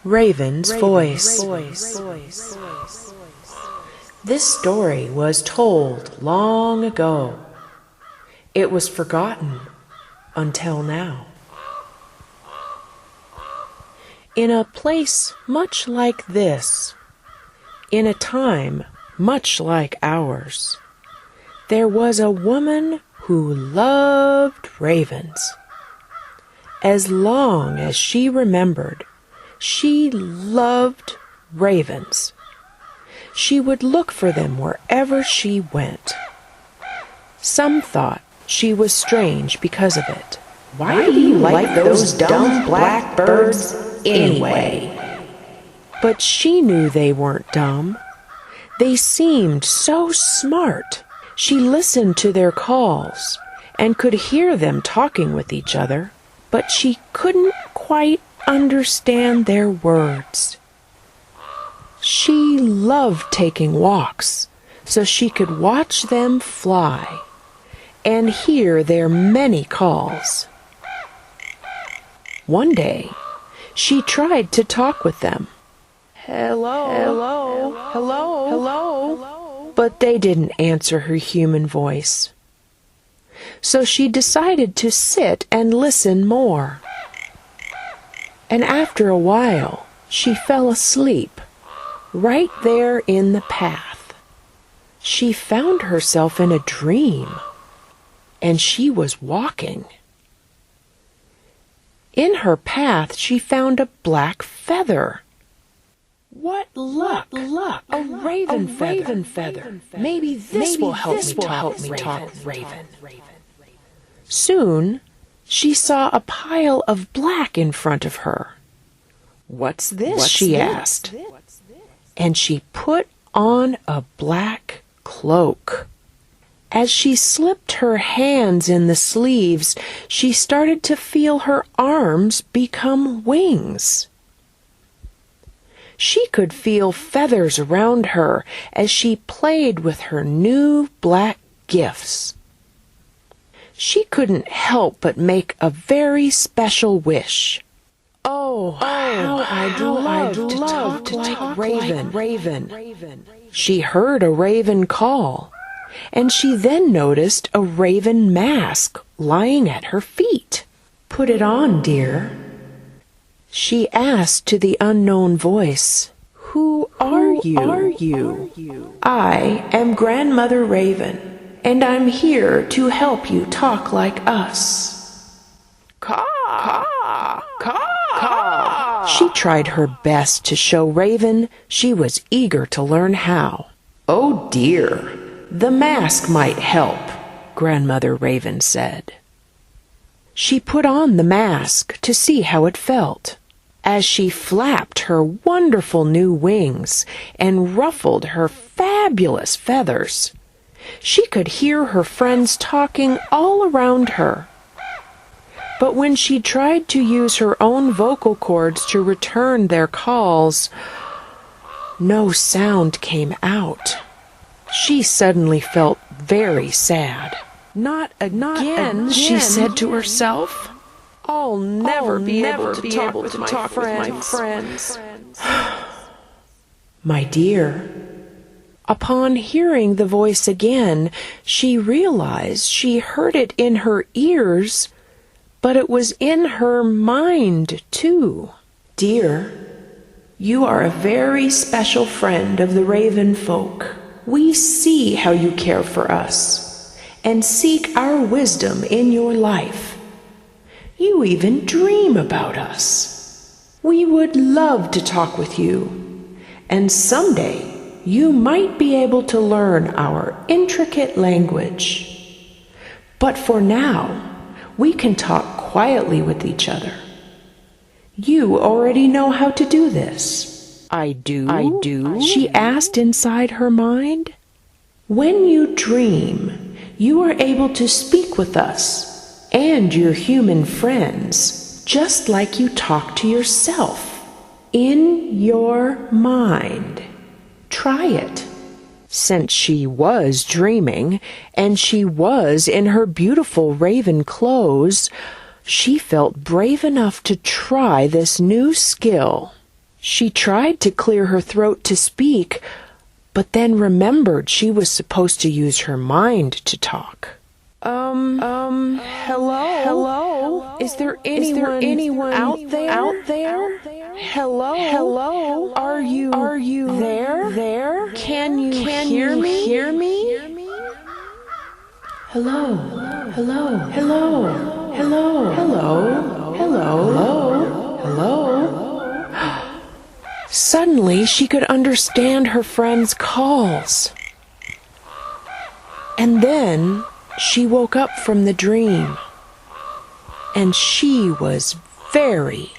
Raven's voice. This story was told long ago. It was forgotten until now. In a place much like this, in a time much like ours, there was a woman who loved ravens. As long as she remembered, she loved ravens. She would look for them wherever she went. Some thought she was strange because of it. Why do you like those dumb black birds anyway? But she knew they weren't dumb. They seemed so smart. She listened to their calls and could hear them talking with each other, but she couldn't quite understand their words. She loved taking walks so she could watch them fly and hear their many calls. One day, she tried to talk with them. Hello, hello, hello, hello. But they didn't answer her human voice. So she decided to sit and listen more. And after a while, she fell asleep, right there in the path. She found herself in a dream, and she was walking. In her path, she found a black feather. What luck! A raven feather. Maybe this will help me talk raven. Soon, she saw a pile of black in front of her. What's this? She asked. And she put on a black cloak. As she slipped her hands in the sleeves, she started to feel her arms become wings. She could feel feathers around her as she played with her new black gifts. She couldn't help but make a very special wish. Oh, how I'd love to talk like Raven. She heard a raven call, and she then noticed a raven mask lying at her feet. Put it on, dear, she asked to the unknown voice. Who are you? I am Grandmother Raven, and I'm here to help you talk like us. Caw, caw, caw. She tried her best to show Raven she was eager to learn how. Oh dear, the mask might help, Grandmother Raven said. She put on the mask to see how it felt. As she flapped her wonderful new wings and ruffled her fabulous feathers, she could hear her friends talking all around her. But when she tried to use her own vocal cords to return their calls, no sound came out. She suddenly felt very sad. Not again, she said to herself. I'll never be able to talk with my friends. My dear, upon hearing the voice again, she realized she heard it in her ears, but it was in her mind, too. Dear, you are a very special friend of the raven folk. We see how you care for us and seek our wisdom in your life. You even dream about us. We would love to talk with you, and someday you might be able to learn our intricate language. But for now, we can talk quietly with each other. You already know how to do this. I do, she asked inside her mind. When you dream, you are able to speak with us and your human friends, just like you talk to yourself, in your mind. Try it. Since she was dreaming, and she was in her beautiful raven clothes, she felt brave enough to try this new skill. She tried to clear her throat to speak, but then remembered she was supposed to use her mind to talk. Hello? Is there anyone out there? Hello? Are you there? Can you hear me? Hello? Suddenly, she could understand her friend's calls. And then she woke up from the dream, and she was very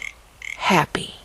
happy.